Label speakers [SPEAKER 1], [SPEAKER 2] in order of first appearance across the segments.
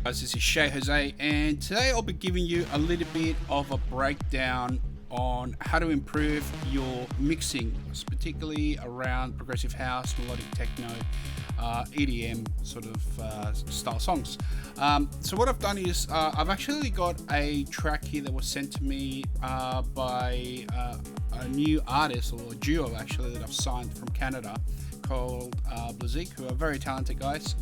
[SPEAKER 1] Guys, this is Shay Jose, and today I'll be giving you a little bit of a breakdown on how to improve your mixing, particularly around progressive house, melodic techno, EDM sort of style songs. So what I've done is I've actually got a track here that was sent to me by a new artist, or a duo actually, that I've signed from Canada, called Blazik, who are very talented guys.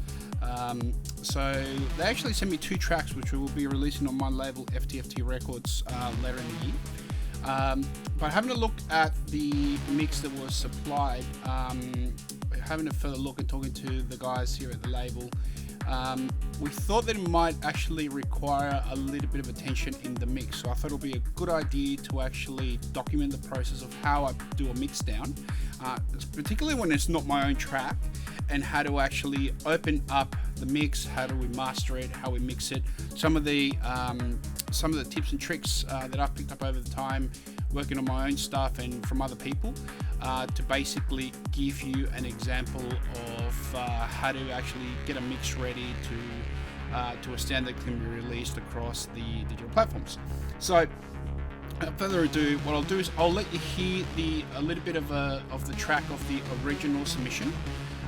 [SPEAKER 1] So they actually sent me two tracks which we will be releasing on my label FTFT Records later in the year. But having a look at the mix that was supplied, having a further look and talking to the guys here at the label, we thought that it might actually require a little bit of attention in the mix. So I thought it would be a good idea to actually document the process of how I do a mix down, particularly when it's not my own track, and how to actually open up the mix, how do we master it, how we mix it, some of the tips and tricks that I've picked up over the time working on my own stuff and from other people, to basically give you an example of how to actually get a mix ready to a standard that can be released across the digital platforms. So without further ado, what I'll do is I'll let you hear a little bit of the track of the original submission,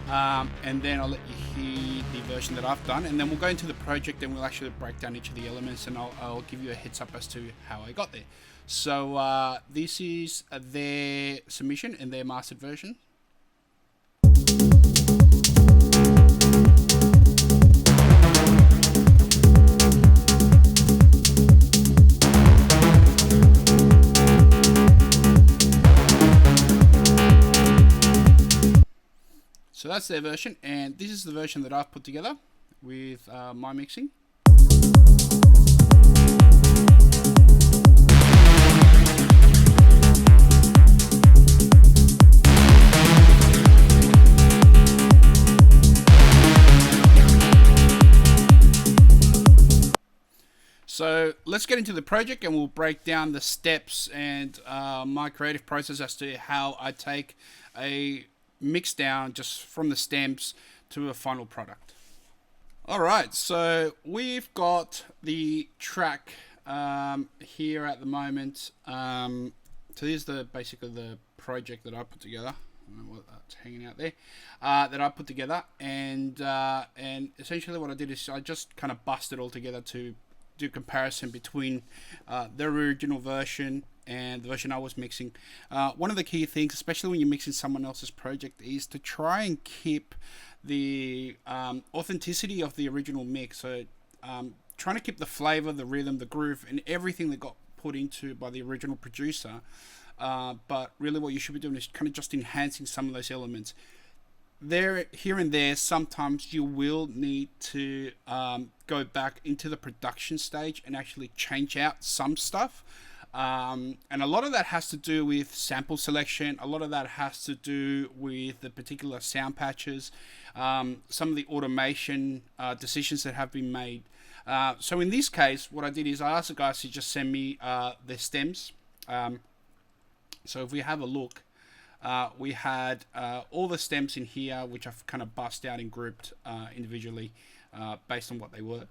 [SPEAKER 1] and then I'll let you hear the version that I've done, and then we'll go into the project and we'll actually break down each of the elements, and I'll give you a heads up as to how I got there. So this is their submission and their mastered version. So that's their version, and this is the version that I've put together with my mixing. So let's get into the project and we'll break down the steps and my creative process as to how I take a mix down just from the stems to a final product. Alright, so we've got the track here at the moment. So here's basically the project that I put together. I don't know what that's hanging out there, that I put together, and essentially what I did is I just kind of busted it all together to do comparison between the original version and the version I was mixing. One of the key things, especially when you're mixing someone else's project, is to try and keep the authenticity of the original mix. So trying to keep the flavor, the rhythm, the groove, and everything that got put into by the original producer. But really what you should be doing is kind of just enhancing some of those elements. Here and there, sometimes you will need to go back into the production stage and actually change out some stuff. And a lot of that has to do with sample selection. A lot of that has to do with the particular sound patches, some of the automation decisions that have been made. So in this case, what I did is I asked the guys to just send me their stems. So if we have a look, we had all the stems in here, which I've kind of bust out and grouped individually based on what they were.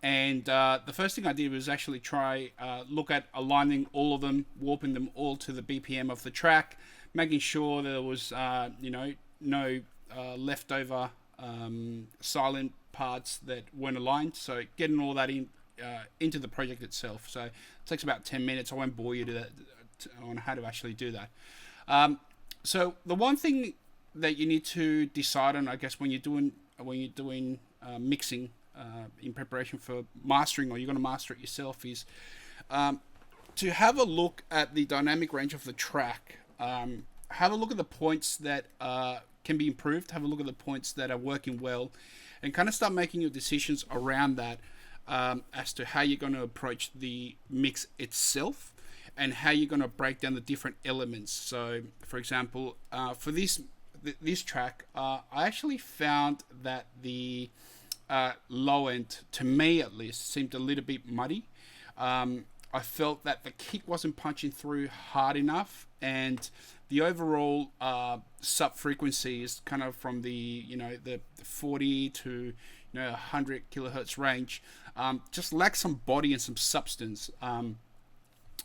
[SPEAKER 1] And the first thing I did was actually try look at aligning all of them, warping them all to the BPM of the track, making sure there was no leftover silent parts that weren't aligned. So getting all that into the project itself. So it takes about 10 minutes. I won't bore you on how to actually do that. So the one thing that you need to decide on, I guess, when you're doing mixing in preparation for mastering, or you're going to master it yourself, is to have a look at the dynamic range of the track. Have a look at the points that can be improved. Have a look at the points that are working well, and kind of start making your decisions around that as to how you're going to approach the mix itself, and how you're going to break down the different elements. So, for example, for this track, I actually found that the low end, to me at least, seemed a little bit muddy. I felt that the kick wasn't punching through hard enough and the overall sub frequency is kind of from the the 40 to 100 kilohertz range. Just lacks some body and some substance.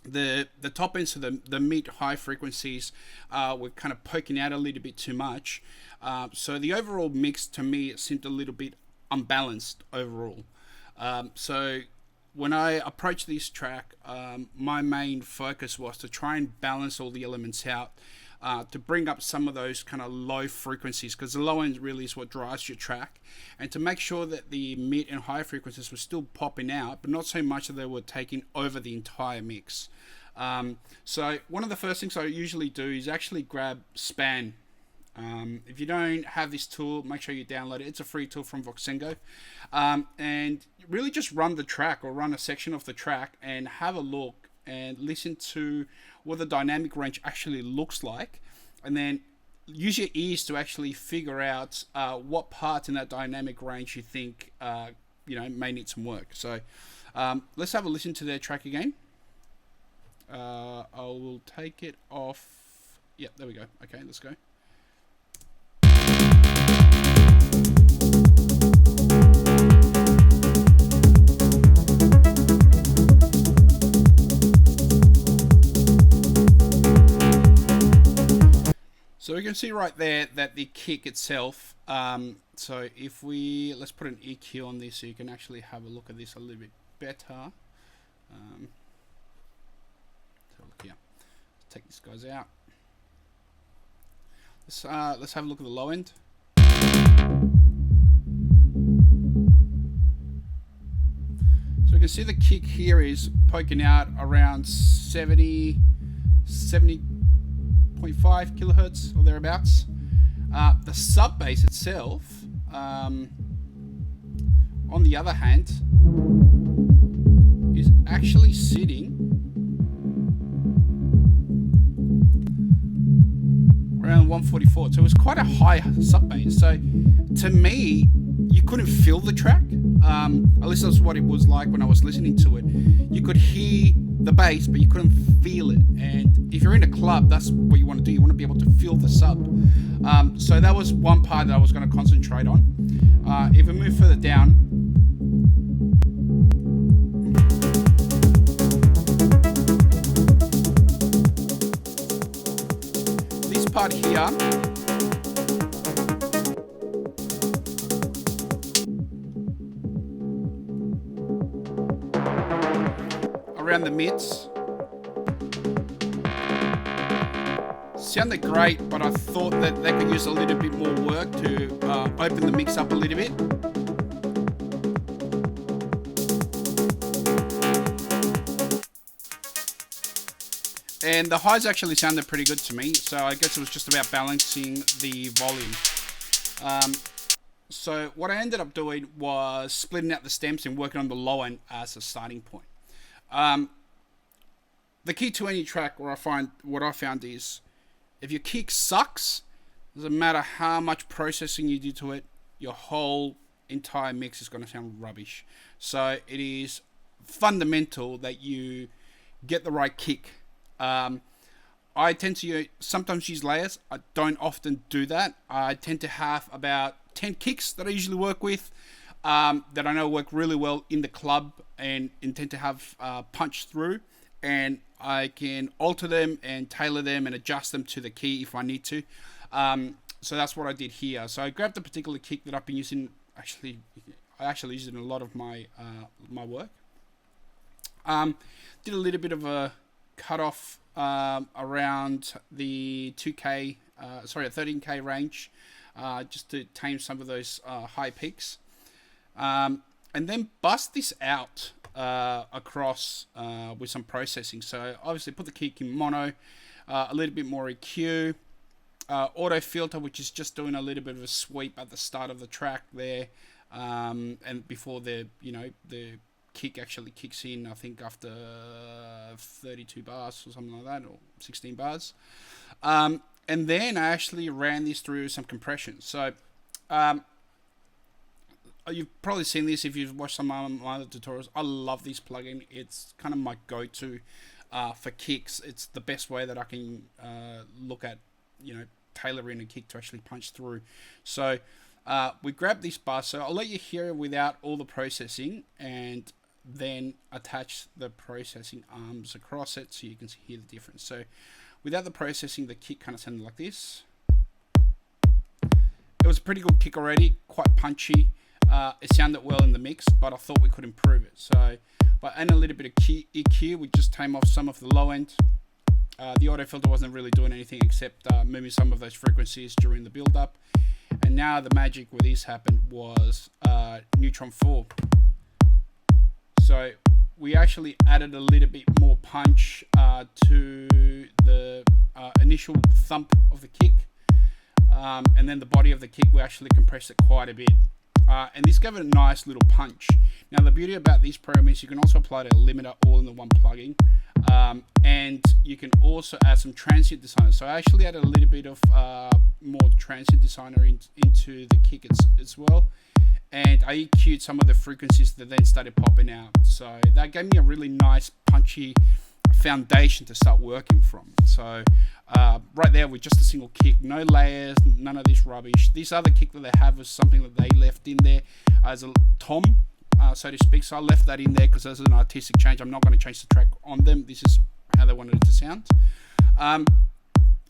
[SPEAKER 1] The top ends, so the mid high frequencies, were kind of poking out a little bit too much. So the overall mix to me, it seemed a little bit unbalanced overall. So when I approached this track, my main focus was to try and balance all the elements out, to bring up some of those kind of low frequencies, because the low end really is what drives your track, and to make sure that the mid and high frequencies were still popping out, but not so much that they were taking over the entire mix. So one of the first things I usually do is actually grab Span. If you don't have this tool, make sure you download it. It's a free tool from Voxengo, and really just run the track or run a section of the track and have a look and listen to what the dynamic range actually looks like, and then use your ears to actually figure out what parts in that dynamic range you think may need some work. So let's have a listen to their track again. I will take it off. Yep, there we go. Okay, let's go. So we can see right there that the kick itself, so if let's put an EQ on this so you can actually have a look at this a little bit better. So look here, let's take these guys out. Let's have a look at the low end. So we can see the kick here is poking out around 70.5 kilohertz or thereabouts. The sub bass itself, on the other hand, is actually sitting around 144. So it was quite a high sub bass. So to me, you couldn't feel the track. At least that's what it was like when I was listening to it. You could hear the bass, but you couldn't feel it. And if you're in a club, that's what you want to do. You want to be able to feel the sub. So that was one part that I was going to concentrate on. If we move further down, this part here, around the mids, sounded great, but I thought that they could use a little bit more work to open the mix up a little bit. And the highs actually sounded pretty good to me, so I guess it was just about balancing the volume. So what I ended up doing was splitting out the stems and working on the low end as a starting point. The key to any track, what I found is, if your kick sucks, doesn't matter how much processing you do to it, your whole entire mix is going to sound rubbish. So it is fundamental that you get the right kick. I tend to sometimes use layers. I don't often do that. I tend to have about 10 kicks that I usually work with, that I know work really well in the club and intend to have punch through, and I can alter them and tailor them and adjust them to the key if I need to. So that's what I did here. So I grabbed a particular kick that I've been using. I actually use it in a lot of my my work. Did a little bit of a cutoff around the 13K range, just to tame some of those high peaks. And then bust this out across with some processing. So obviously put the kick in mono, a little bit more EQ, auto filter, which is just doing a little bit of a sweep at the start of the track there, and before the kick actually kicks in, I think after 32 bars or something like that, or 16 bars. And then I actually ran this through some compression. So you've probably seen this if you've watched some of my other tutorials. I love this plugin. It's kind of my go-to for kicks, it's the best way that I can look at, tailoring a kick to actually punch through. So we grab this bus. So I'll let you hear it without all the processing, and then attach the processing arms across it so you can hear the difference. So without the processing, the kick kind of sounded like this. It was a pretty good kick already, quite punchy. It sounded well in the mix, but I thought we could improve it. So by adding a little bit of EQ, we just tame off some of the low end. The auto filter wasn't really doing anything except moving some of those frequencies during the build up. And now the magic with this happened was Neutron 4. So we actually added a little bit more punch to the initial thump of the kick. And then the body of the kick, we actually compressed it quite a bit. And this gave it a nice little punch. Now the beauty about this program is you can also apply a limiter all in the one plugin. And you can also add some transient designer. So I actually added a little bit of more transient designer into the kick as well. And I EQ'd some of the frequencies that then started popping out. So that gave me a really nice punchy foundation to start working from. So right there with just a single kick, no layers, none of this rubbish. This other kick that they have is something that they left in there as a tom, so to speak. So I left that in there because as an artistic change, I'm not going to change the track on them. This is how they wanted it to sound.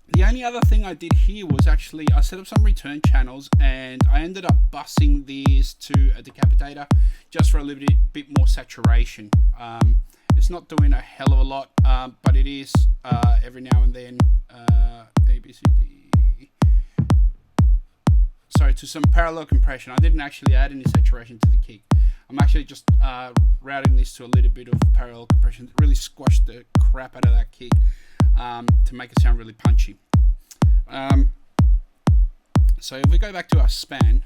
[SPEAKER 1] The only other thing I did here was actually I set up some return channels, and I ended up busing these to a decapitator just for a little bit more saturation. It's not doing a hell of a lot, but it is every now and then A, B, C, D. Sorry, to some parallel compression. I didn't actually add any saturation to the kick. I'm actually just routing this to a little bit of parallel compression. It really squashed the crap out of that kick to make it sound really punchy. So if we go back to our span,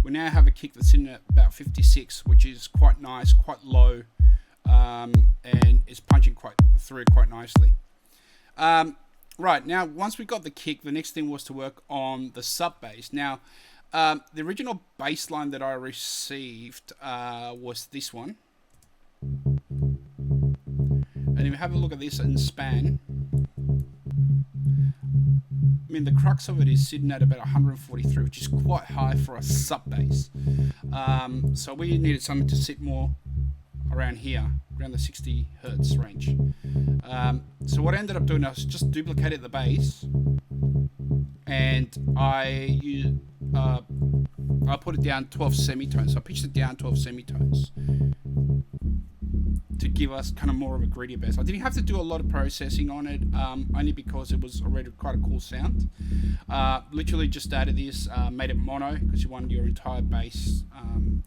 [SPEAKER 1] we now have a kick that's in at about 56, which is quite nice, quite low, and is punching through quite nicely. Right, now once we got the kick, the next thing was to work on the sub bass. Now, the original bass line that I received was this one. And if you have a look at this in span, I mean, the crux of it is sitting at about 143, which is quite high for a sub bass. So we needed something to sit more around here, around the 60 hertz range. So what I ended up doing was just duplicated the bass, and I put it down 12 semitones. So I pitched it down 12 semitones to give us kind of more of a gritty bass. I didn't have to do a lot of processing on it, only because it was already quite a cool sound. Literally just added this, made it mono, because you wanted your entire bass,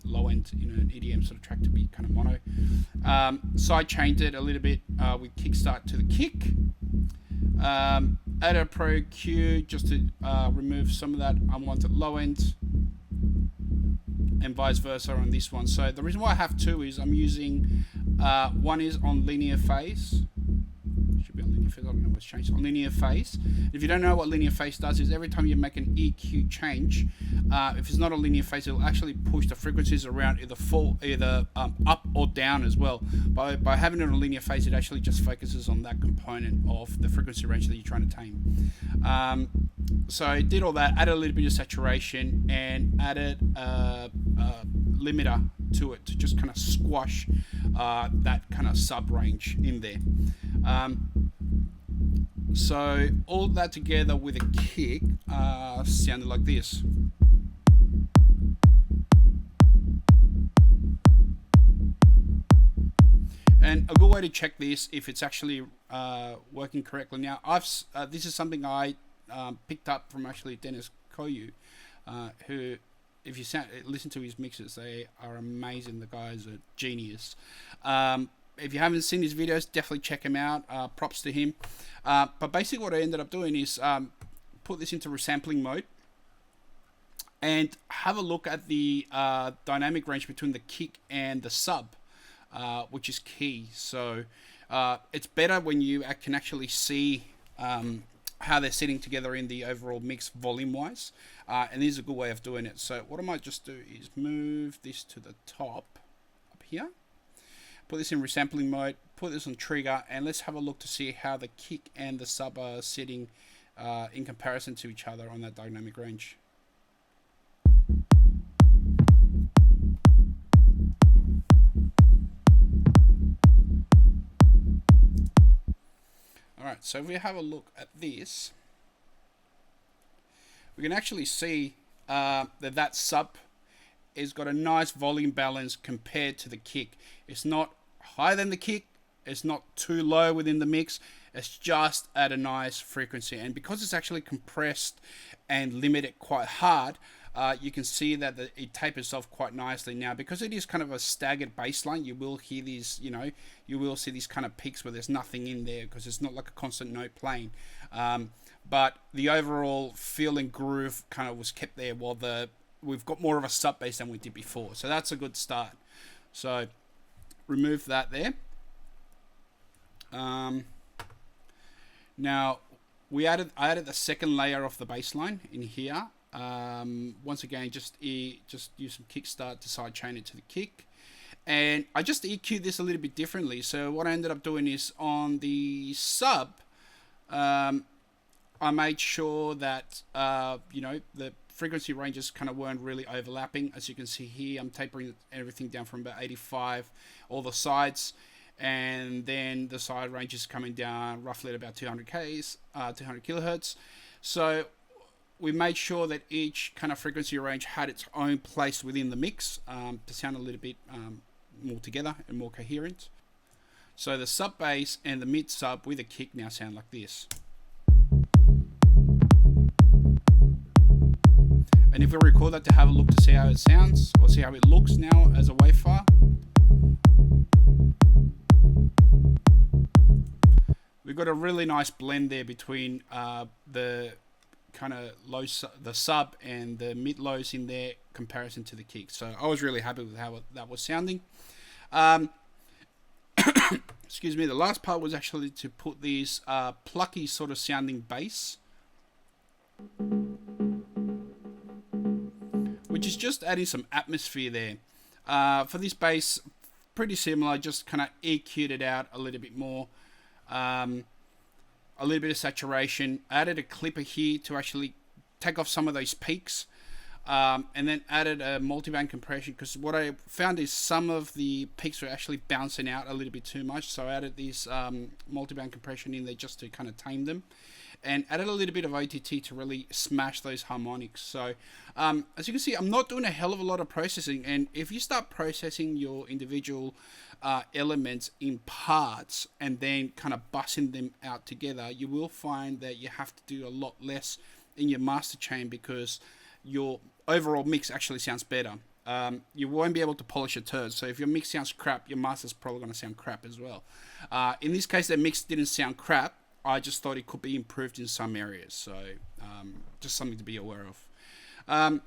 [SPEAKER 1] low end, an EDM sort of track to be kind of mono. Side chained it a little bit with kickstart to the kick. Add a Pro Q just to remove some of that unwanted low end, and vice versa on this one. So the reason why I have two is I'm using one is on linear phase. Should be on linear phase. I don't know what's changed. On linear phase. If you don't know what linear phase does, is every time you make an EQ change, if it's not a linear phase, it'll actually push the frequencies around either up or down as well. By having it on a linear phase, it actually just focuses on that component of the frequency range that you're trying to tame. So I did all that, added a little bit of saturation, and added a limiter to it to just kind of squash that kind of sub range in there. So all that together with a kick sounded like this. And a good way to check this if it's actually working correctly. Now, this is something I picked up from actually Dennis Koyu, who, if you listen to his mixes, they are amazing. The guy is a genius. If you haven't seen his videos, definitely check him out. Props to him. But basically what I ended up doing is put this into resampling mode and have a look at the dynamic range between the kick and the sub, which is key. So it's better when you can actually see how they're sitting together in the overall mix volume-wise. And this is a good way of doing it. So what I might just do is move this to the top up here. put this in resampling mode, put this on trigger, and let's have a look to see how the kick and the sub are sitting in comparison to each other on that dynamic range. Alright, so if we have a look at this, we can actually see that sub has got a nice volume balance compared to the kick. It's not higher than the kick, it's not too low within the mix, it's just at a nice frequency. And because it's actually compressed and limited quite hard, you can see that it tapers off quite nicely. Now, because it is kind of a staggered baseline, you will hear these, you will see these kind of peaks where there's nothing in there because it's not like a constant note playing. But the overall feel and groove kind of was kept there, while we've got more of a sub bass than we did before. So that's a good start. So remove that there. Now I added the second layer of the bass line in here. Once again, just use some kickstart to sidechain it to the kick, and I just EQ'd this a little bit differently. So what I ended up doing is on the sub, I made sure that the frequency ranges kind of weren't really overlapping. As you can see here, I'm tapering everything down from about 85, all the sides, and then the side range is coming down roughly at about 200 kilohertz. So we made sure that each kind of frequency range had its own place within the mix to sound a little bit more together and more coherent. So the sub bass and the mid sub with a kick now sound like this. And if we record that to have a look to see how it sounds, or see how it looks now as a wave file, we've got a really nice blend there between the kind of the sub and the mid lows in there comparison to the kick. So I was really happy with how that was sounding. Excuse me. The last part was actually to put these plucky sort of sounding bass, which is just adding some atmosphere there. For this bass, pretty similar, just kind of EQ'd it out a little bit more. A little bit of saturation. I added a clipper here to actually take off some of those peaks, and then added a multiband compression, because what I found is some of the peaks were actually bouncing out a little bit too much. So I added this multiband compression in there just to kind of tame them, and added a little bit of OTT to really smash those harmonics. So as you can see, I'm not doing a hell of a lot of processing, and if you start processing your individual elements in parts and then kind of bussing them out together, you will find that you have to do a lot less in your master chain, because your overall mix actually sounds better. You won't be able to polish a turd. So if your mix sounds crap, your master's probably going to sound crap as well. In this case, the mix didn't sound crap. I just thought it could be improved in some areas. So just something to be aware of.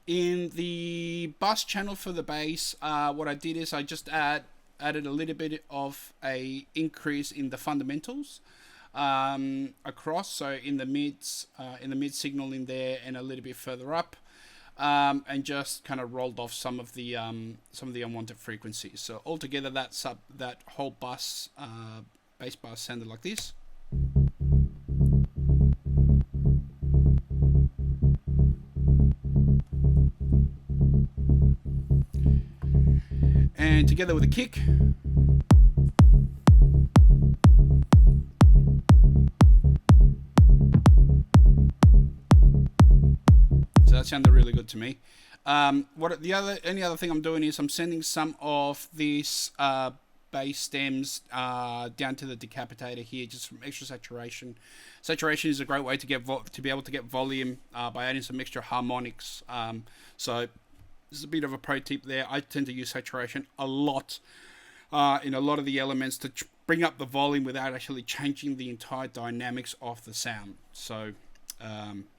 [SPEAKER 1] In the bus channel for the bass, what I did is I just added a little bit of a increase in the fundamentals across. So in the mids, in the mid signal in there, and a little bit further up, and just kind of rolled off some of the unwanted frequencies. So altogether, that whole bus, bass bus, sounded like this. And together with a kick, so that sounded really good to me. Any other thing I'm doing is I'm sending some of these bass stems down to the decapitator here, just from extra saturation. Saturation is a great way to be able to get volume by adding some extra harmonics. So this is a bit of a pro tip there. I tend to use saturation a lot in a lot of the elements to bring up the volume without actually changing the entire dynamics of the sound. So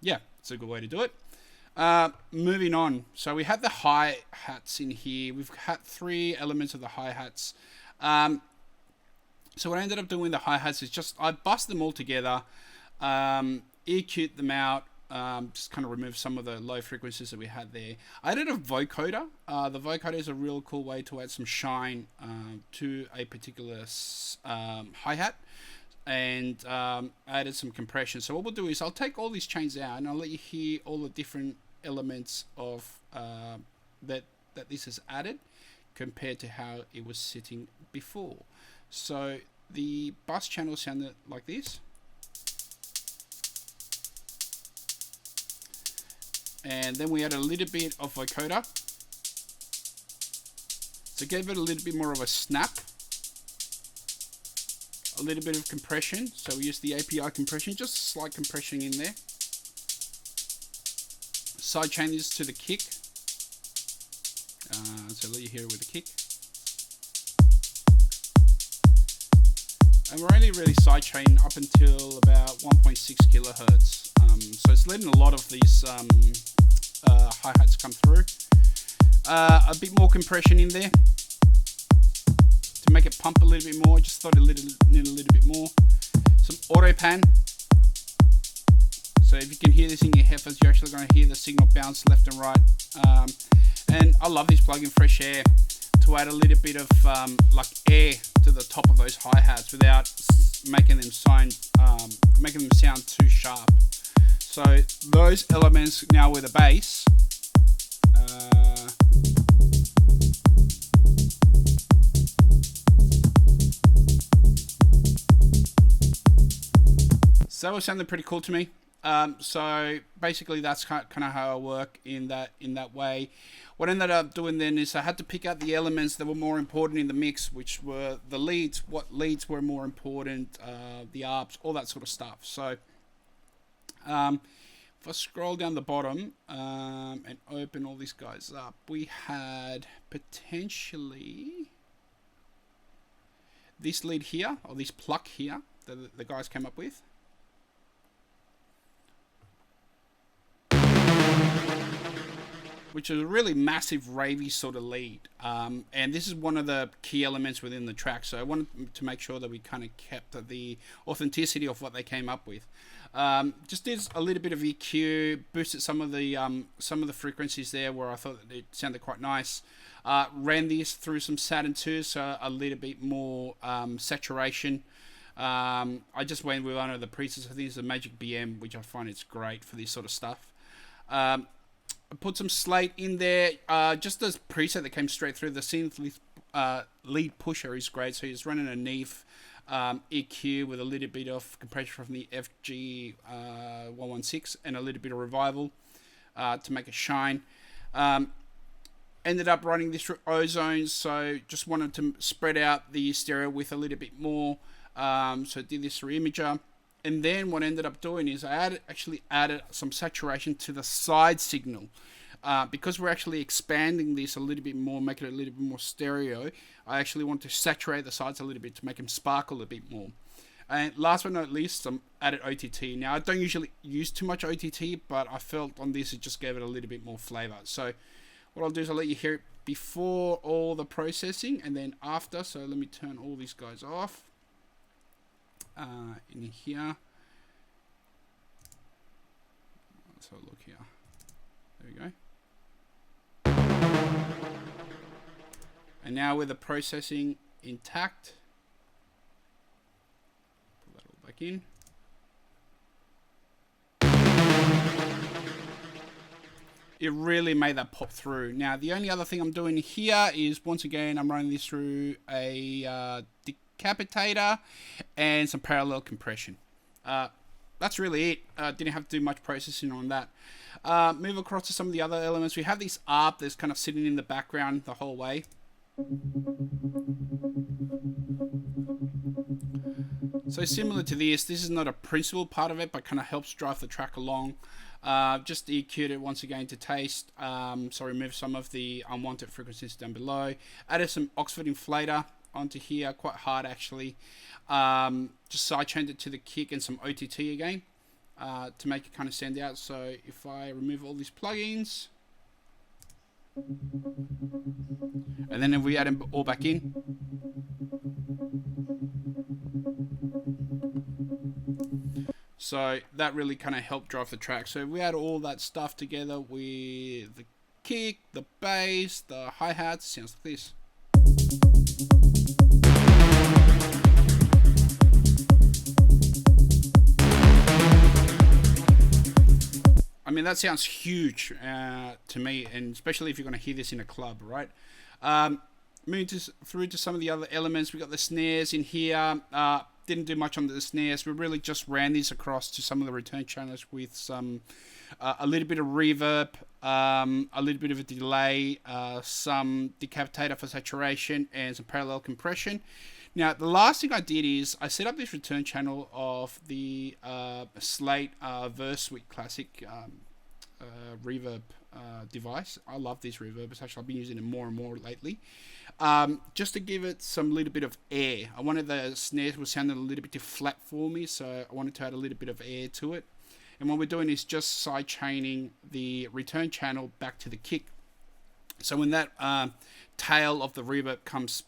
[SPEAKER 1] yeah, it's a good way to do it. Moving on. So we have the hi-hats in here. We've got 3 elements of the hi-hats. So what I ended up doing with the hi-hats is just I bust them all together, EQ'd them out, Just kind of remove some of the low frequencies that we had there. I added a vocoder. The vocoder is a real cool way to add some shine to a particular hi-hat, and added some compression. So what we'll do is I'll take all these chains out and I'll let you hear all the different elements of that this has added compared to how it was sitting before. So the bus channel sounded like this. And then we add a little bit of vocoder. So gave it a little bit more of a snap. A little bit of compression. So we use the API compression, just slight compression in there. Side chain this to the kick. So let you hear it with the kick. And we're only really sidechain up until about 1.6 kilohertz. So it's letting a lot of these hi-hats come through. A bit more compression in there to make it pump a little bit more. Just thought it need a little bit more. Some auto pan. So if you can hear this in your headphones, you're actually going to hear the signal bounce left and right. And I love this plugin, Fresh Air, to add a little bit of like air to the top of those hi-hats without making them sound too sharp. So those elements now with the bass. So that was sounding pretty cool to me. So basically that's kind of how I work in that way. What I ended up doing then is I had to pick out the elements that were more important in the mix, which were the leads, what leads were more important, the arps, all that sort of stuff. So if I scroll down the bottom and open all these guys up, we had potentially this lead here, or this pluck here that the guys came up with. Which is a really massive ravey sort of lead. And this is one of the key elements within the track. So I wanted to make sure that we kind of kept the authenticity of what they came up with. Just did a little bit of EQ, boosted some of the frequencies there where I thought that it sounded quite nice. Ran this through some Saturn 2, so a little bit more saturation. I just went with one of the presets. I think it's a Magic BM, which I find it's great for this sort of stuff. I put some slate in there, just as preset that came straight through. The synth lead pusher is great, so he's running a Neve EQ with a little bit of compression from the FG 116 and a little bit of revival to make it shine. Ended up running this through Ozone, so just wanted to spread out the stereo width a little bit more. So I did this through Imager. And then what I ended up doing is I actually added some saturation to the side signal. Because we're actually expanding this a little bit more, make it a little bit more stereo, I actually want to saturate the sides a little bit to make them sparkle a bit more. And last but not least, some added OTT. Now, I don't usually use too much OTT, but I felt on this it just gave it a little bit more flavor. So what I'll do is I'll let you hear it before all the processing and then after. So let me turn all these guys off. In here, let's have a look here. There we go. And now with the processing intact, pull that all back in. It really made that pop through. Now the only other thing I'm doing here is once again I'm running this through a decapitator and some parallel compression. That's really it. Didn't have to do much processing on that. Move across to some of the other elements. We have this ARP that's kind of sitting in the background the whole way. So similar to this is not a principal part of it, but kind of helps drive the track along. Just EQ'd it once again to taste. So remove some of the unwanted frequencies down below. Added some Oxford inflator onto here, quite hard actually. Just sidechained it to the kick and some OTT again to make it kind of stand out. So if I remove all these plugins, and then if we add them all back in, So that really kind of helped drive the track. So we had all that stuff together with the kick, the bass, the hi-hats. Sounds like this. I mean, that sounds huge to me, and especially if you're going to hear this in a club, right? Moving through to some of the other elements, we got the snares in here. Didn't do much on the snares. We really just ran these across to some of the return channels with some a little bit of reverb, a little bit of a delay, some decapitator for saturation, and some parallel compression. Now, the last thing I did is I set up this return channel of the Slate Versuit Classic reverb device. I love this reverb. Actually, I've been using it more and more lately. Just to give it some little bit of air. I wanted the snares were sounding a little bit too flat for me, so I wanted to add a little bit of air to it. And what we're doing is just side chaining the return channel back to the kick. So when that tail of the reverb comes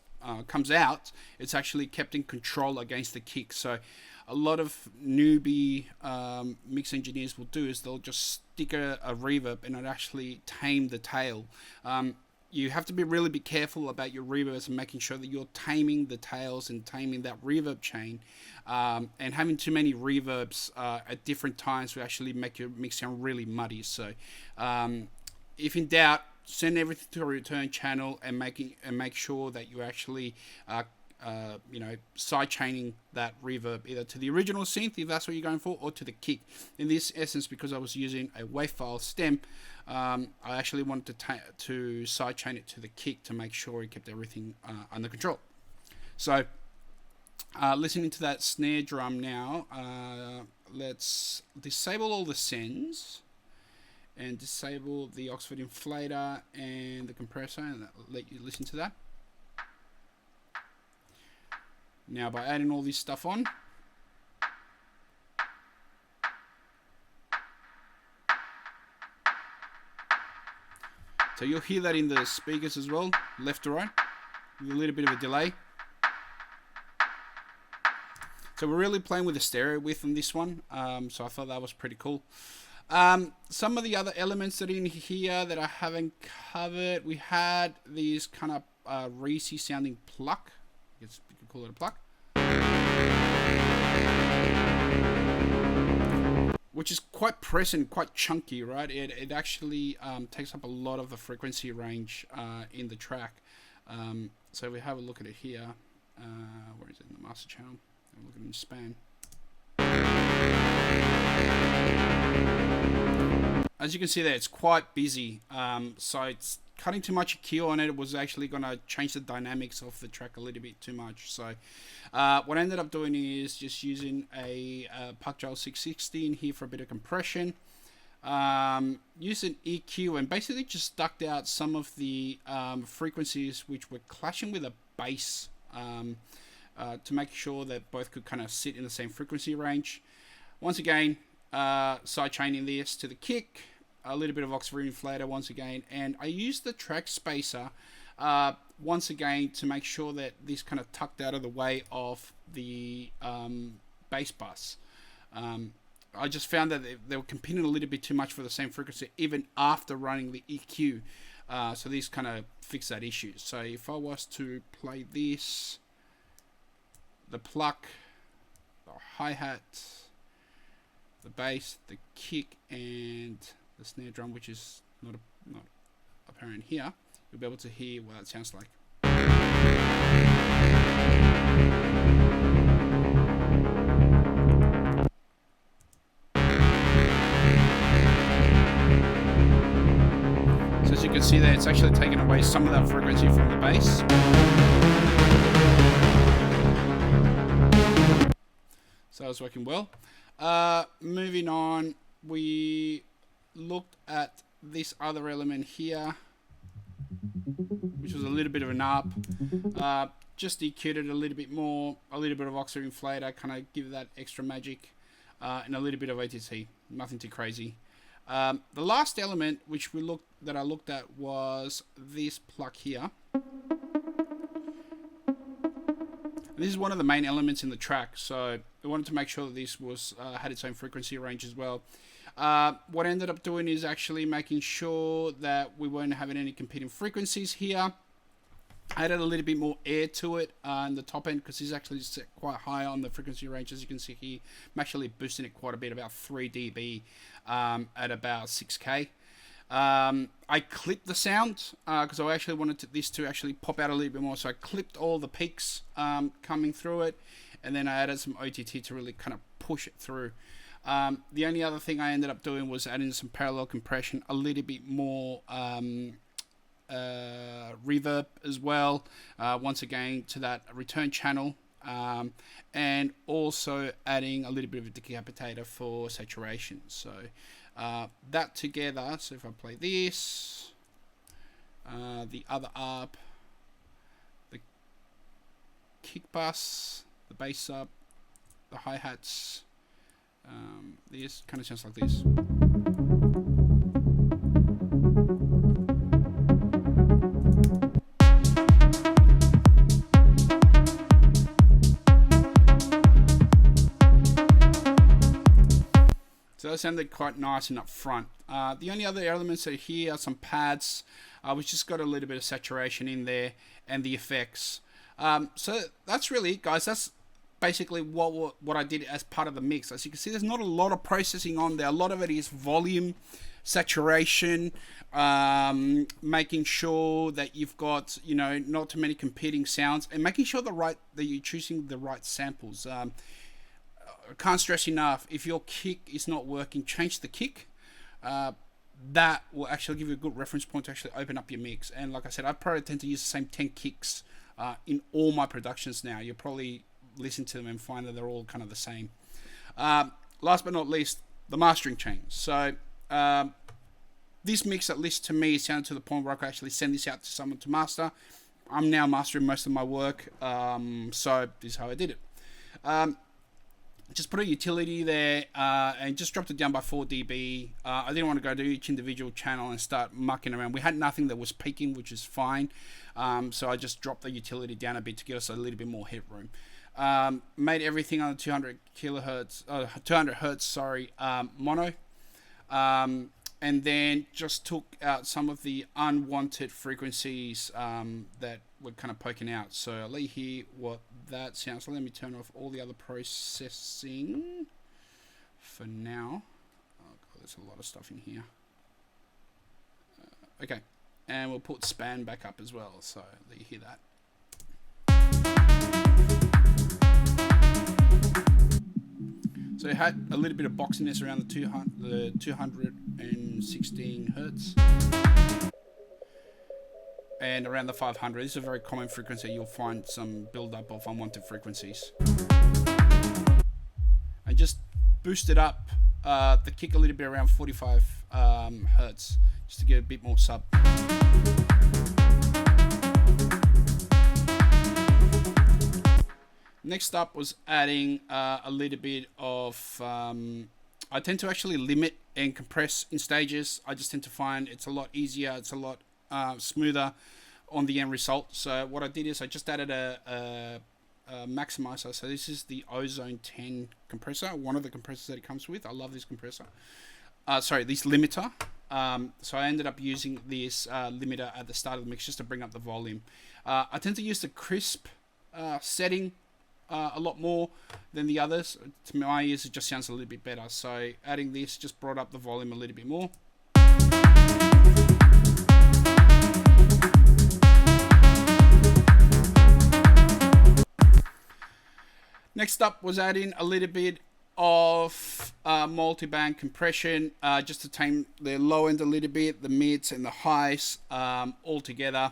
[SPEAKER 1] out, it's actually kept in control against the kick. So a lot of newbie mix engineers will do is they'll just stick a reverb and it actually tame the tail. You have to really be careful about your reverbs and making sure that you're taming the tails and taming that reverb chain. And having too many reverbs at different times will actually make your mix sound really muddy. So if in doubt, send everything to a return channel and make sure that you actually side chaining that reverb either to the original synth if that's what you're going for, or to the kick. In this essence, because I was using a wave file stem, I actually wanted to side chain it to the kick to make sure it kept everything under control. So listening to that snare drum now, let's disable all the sends and disable the Oxford inflator and the compressor, and let you listen to that. Now, by adding all this stuff on, so you'll hear that in the speakers as well, left to right, with a little bit of a delay. So we're really playing with the stereo width on this one, so I thought that was pretty cool. Some of the other elements that are in here that I haven't covered, we had these kind of racy sounding pluck. I guess you could call it a pluck, which is quite present, quite chunky, right? It actually takes up a lot of the frequency range in the track. So we have a look at it here. Where is it in the master channel? Look at it in span. As you can see there, it's quite busy. So it's cutting too much EQ on it was actually going to change the dynamics of the track a little bit too much. So what I ended up doing is just using a Puckjail 660 in here for a bit of compression. Used an EQ and basically just ducked out some of the frequencies which were clashing with a bass to make sure that both could kind of sit in the same frequency range. Once again, side chaining this to the kick, a little bit of Oxford inflator once again, and I used the track spacer once again to make sure that this kind of tucked out of the way of the bass bus. I just found that they were competing a little bit too much for the same frequency even after running the EQ, so these kind of fix that issue. So if I was to play this, the pluck, the hi-hat, the bass, the kick, and the snare drum, which is not apparent here, you'll be able to hear what it sounds like. So as you can see there, it's actually taken away some of that frequency from the bass. So it's working well. Moving on, we looked at this other element here, which was a little bit of an up. Just EQ'd it a little bit more, a little bit of Oxford inflator, kind of give that extra magic, and a little bit of OTC, nothing too crazy. The last element which I looked at was this pluck here. And this is one of the main elements in the track, so we wanted to make sure that this was had its own frequency range as well. What I ended up doing is actually making sure that we weren't having any competing frequencies here. I added a little bit more air to it in the top end, because it's actually set quite high on the frequency range. As you can see here, I'm actually boosting it quite a bit, about 3 dB at about 6K. I clipped the sound because I actually wanted this to actually pop out a little bit more, so I clipped all the peaks coming through it, and then I added some OTT to really kind of push it through. The only other thing I ended up doing was adding some parallel compression, a little bit more reverb as well, once again to that return channel, and also adding a little bit of a decapitator for saturation. So that together, so if I play this, the other arp, the kick bus, the bass sub, the hi-hats, this kind of sounds like this. So that sounded quite nice and up front. The only other elements are here are some pads. We've just got a little bit of saturation in there, and the effects. So that's really it, guys. That's basically what I did as part of the mix. As you can see, there's not a lot of processing on there. A lot of it is volume, saturation, making sure that you've got, you know, not too many competing sounds, and making sure that you're choosing the right samples. I can't stress enough, if your kick is not working, change the kick. That will actually give you a good reference point to actually open up your mix. And like I said, I probably tend to use the same 10 kicks in all my productions now. You'll probably listen to them and find that they're all kind of the same. Last but not least, the mastering chain. So this mix, at least to me, sounded to the point where I could actually send this out to someone to master. I'm now mastering most of my work, so this is how I did it. Just put a utility there and just dropped it down by 4 dB. I didn't want to go to each individual channel and start mucking around. We had nothing that was peaking, which is fine. So I just dropped the utility down a bit to give us a little bit more headroom. Made everything on the 200 hertz, mono. And then just took out some of the unwanted frequencies that were kind of poking out. So I'll let you hear what that sounds like. Let me turn off all the other processing for now. Oh God, there's a lot of stuff in here. Okay, and we'll put span back up as well, so let you hear that. So it had a little bit of boxiness around the 216 hertz. And around the 500. This is a very common frequency. You'll find some build-up of unwanted frequencies. And just boosted up the kick a little bit around 45 hertz, just to get a bit more sub. Next up was adding a little bit of... I tend to actually limit and compress in stages. I just tend to find it's a lot easier, it's a lot smoother on the end result. So what I did is I just added a maximizer. So this is the Ozone 10 compressor, one of the compressors that it comes with. I love this compressor. This limiter. So I ended up using this limiter at the start of the mix just to bring up the volume. I tend to use the crisp setting a lot more than the others. To my ears, it just sounds a little bit better. So adding this just brought up the volume a little bit more. Next up was adding a little bit of multi-band compression, just to tame the low end a little bit, the mids and the highs all together.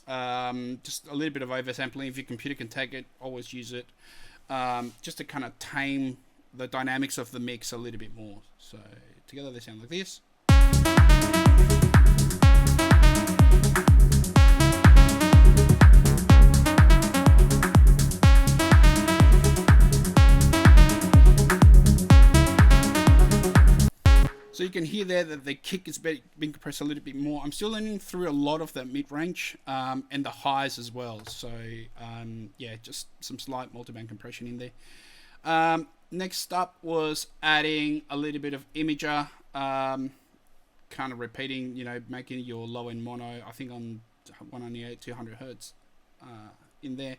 [SPEAKER 1] Just a little bit of oversampling. If your computer can take it, always use it. Just to kind of tame the dynamics of the mix a little bit more. So together they sound like this. So you can hear there that the kick is being compressed a little bit more. I'm still learning through a lot of the mid-range and the highs as well. So yeah, just some slight multiband compression in there. Next up was adding a little bit of imager, kind of repeating, making your low-end mono, I think on 198, 200 hertz in there.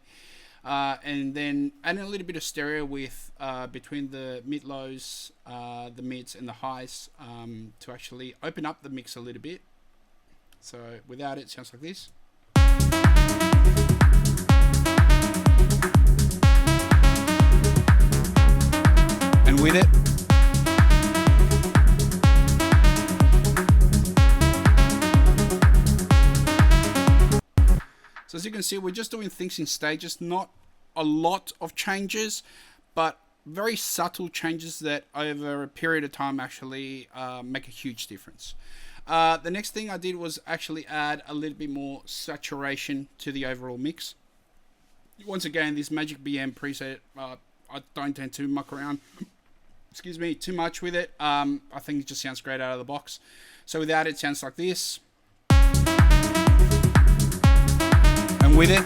[SPEAKER 1] And then adding a little bit of stereo with between the mid-lows, the mids and the highs to actually open up the mix a little bit. So without it sounds like this. And with it. So as you can see, we're just doing things in stages, not a lot of changes, but very subtle changes that over a period of time actually make a huge difference. The next thing I did was actually add a little bit more saturation to the overall mix. Once again, this Magic BM preset, I don't tend to muck around too much with it. I think it just sounds great out of the box. So without it, it sounds like this. And with it,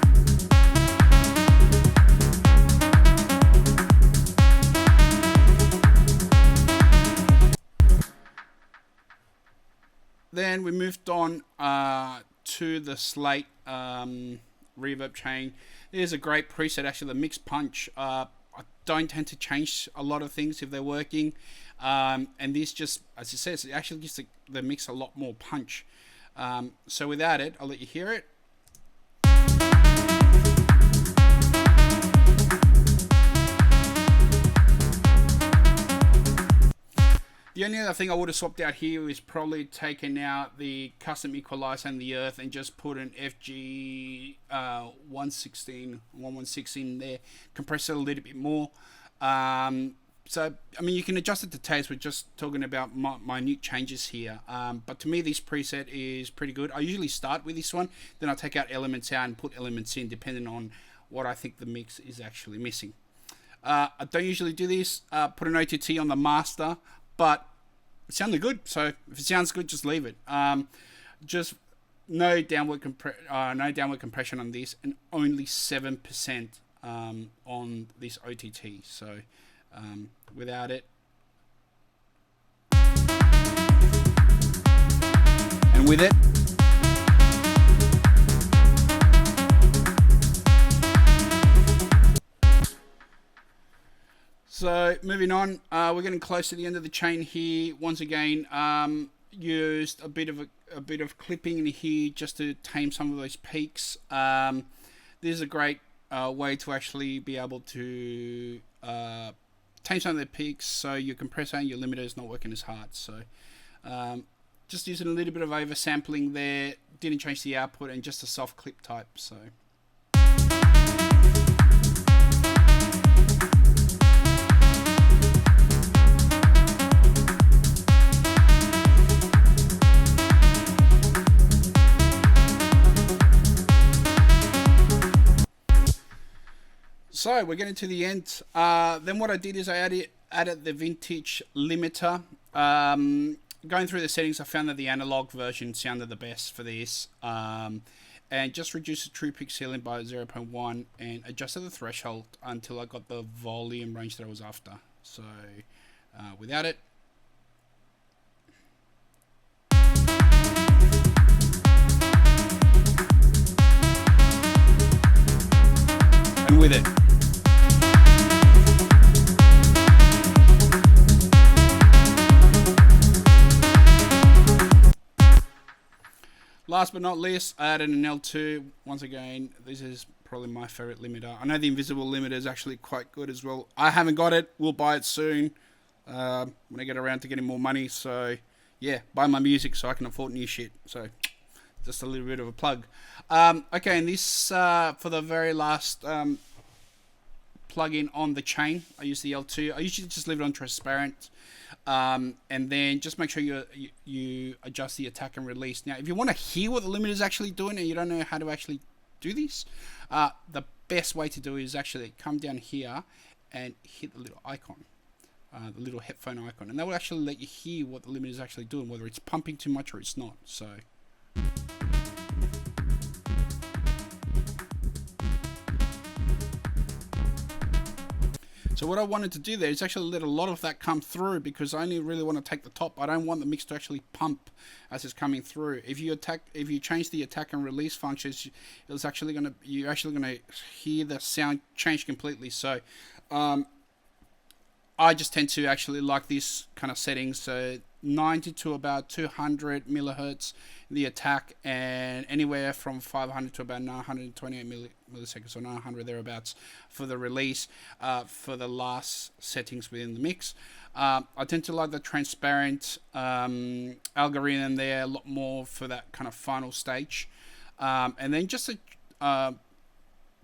[SPEAKER 1] then we moved on to the Slate reverb chain. There's a great preset, actually, the Mix Punch. I don't tend to change a lot of things if they're working, and this just, as it says, it actually gives the mix a lot more punch. So without it, I'll let you hear it. The only other thing I would have swapped out here is probably taken out the custom equalizer and the earth and just put an FG 116 in there, compress it a little bit more. So, I mean, you can adjust it to taste. We're just talking about minute changes here. But to me, this preset is pretty good. I usually start with this one, then I take out elements out and put elements in, depending on what I think the mix is actually missing. I don't usually do this. Put an OTT on the master, but it sounded good. So if it sounds good, just leave it. Just no downward compression on this, and only 7% on this OTT. So without it, and with it. So moving on, we're getting close to the end of the chain here. Once again, used a bit of clipping in here just to tame some of those peaks. This is a great way to actually be able to tame some of the peaks, so your compressor and your limiter is not working as hard. So just using a little bit of oversampling there, didn't change the output, and just a soft clip type. So. So we're getting to the end. Then what I did is I added the vintage limiter. Going through the settings, I found that the analog version sounded the best for this. And just reduced the true peak ceiling by 0.1 and adjusted the threshold until I got the volume range that I was after. So without it. And with it. Last but not least, I added an L2. Once again, this is probably my favorite limiter. I know the invisible limiter is actually quite good as well. I haven't got it. We'll buy it soon when I get around to getting more money. So, yeah, buy my music so I can afford new shit. So, just a little bit of a plug. Okay, and this, for the very last plug-in on the chain, I use the L2. I usually just leave it on transparent. And then just make sure you adjust the attack and release. Now, if you want to hear what the limiter is actually doing and you don't know how to actually do this, the best way to do it is actually come down here and hit the little icon. the little headphone icon, and that will actually let you hear what the limiter is actually doing, whether it's pumping too much or it's not. So what I wanted to do there is actually let a lot of that come through, because I only really want to take the top. I don't want the mix to actually pump as it's coming through. If you change the attack and release functions, you're actually gonna hear the sound change completely. So I just tend to actually like this kind of settings. So 90 to about 200 millihertz the attack, and anywhere from 500 to about 928 milliseconds or 900 thereabouts for the release, for the last settings within the mix. I tend to like the transparent algorithm there a lot more for that kind of final stage, and then just to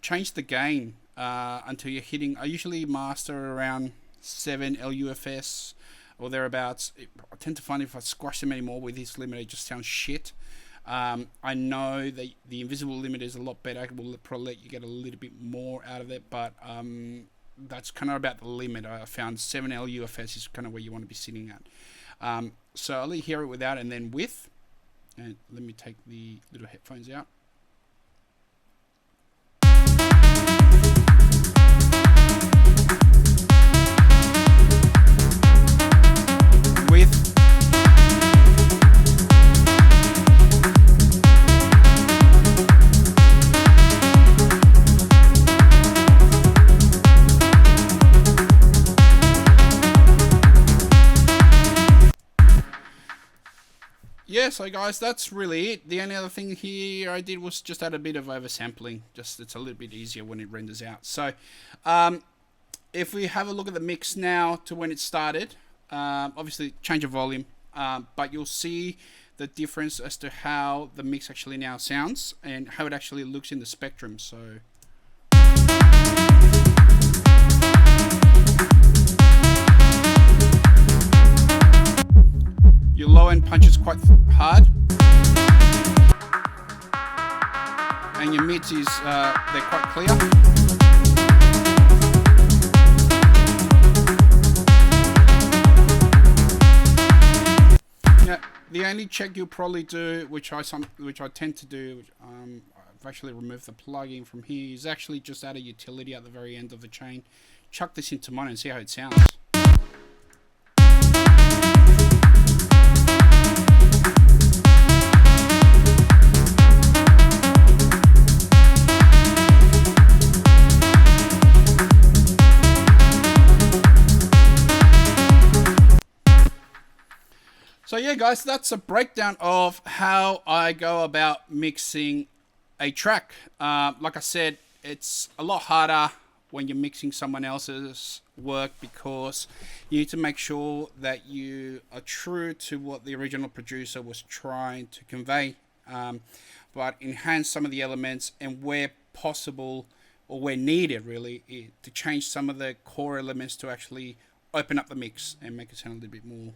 [SPEAKER 1] change the gain until you're hitting. I usually master around 7 LUFS or thereabouts. I tend to find if I squash them anymore with this limiter, it just sounds shit. I know that the invisible limiter is a lot better. It will probably let you get a little bit more out of it, but that's kind of about the limit. I found 7 LUFS is kind of where you want to be sitting at. So I'll let you hear it without and then with. And let me take the little headphones out. Yeah, so guys, that's really it. The only other thing here I did was just add a bit of oversampling. Just it's a little bit easier when it renders out. So if we have a look at the mix now to when it started, obviously change of volume, but you'll see the difference as to how the mix actually now sounds and how it actually looks in the spectrum. So your low end punches quite hard, and your mids is they're quite clear. Now, the only check you'll probably do, which I tend to do, I've actually removed the plugin from here, is actually just add a utility at the very end of the chain. Chuck this into mono and see how it sounds. So yeah guys, that's a breakdown of how I go about mixing a track. Like I said, it's a lot harder when you're mixing someone else's work, because you need to make sure that you are true to what the original producer was trying to convey, but enhance some of the elements, and where possible or where needed really, to change some of the core elements to actually open up the mix and make it sound a little bit more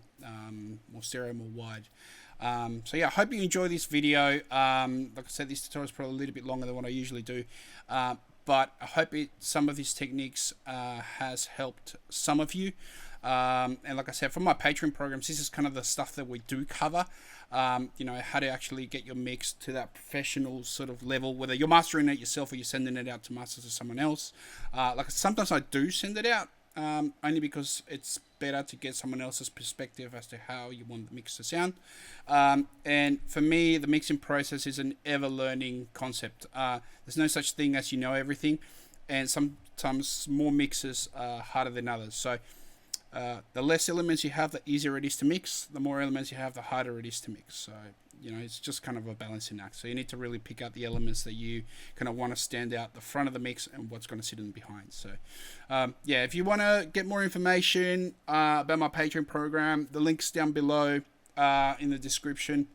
[SPEAKER 1] more stereo, more wide. So yeah, I hope you enjoy this video. Like I said, this tutorial is probably a little bit longer than what I usually do, but I hope some of these techniques has helped some of you. And like I said, for my Patreon programs, this is kind of the stuff that we do cover. You know, how to actually get your mix to that professional sort of level, whether you're mastering it yourself or you're sending it out to master to someone else. Like sometimes I do send it out, only because it's better to get someone else's perspective as to how you want the mix to sound. And for me, the mixing process is an ever-learning concept. There's no such thing as you know everything, and sometimes more mixes are harder than others. So the less elements you have, the easier it is to mix. The more elements you have, the harder it is to mix. So, you know, it's just kind of a balancing act. So you need to really pick out the elements that you kind of want to stand out the front of the mix and what's going to sit in behind. So, yeah, if you want to get more information about my Patreon program, the link's down below in the description.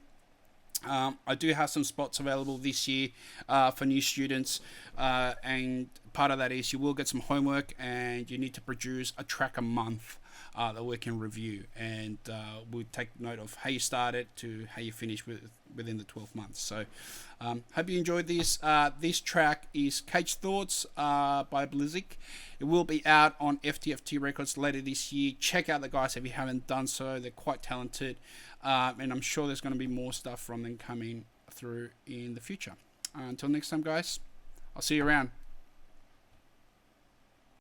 [SPEAKER 1] I do have some spots available this year for new students, and part of that is you will get some homework, and you need to produce a track a month. that we can review, and we'll take note of how you started to how you finish within the 12 months. So hope you enjoyed this. This track is Cage Thoughts by Blizzik. It will be out on FTFT Records later this year. Check out the guys if you haven't done so. They're quite talented, and I'm sure there's going to be more stuff from them coming through in the future. Until next time, guys, I'll see you around.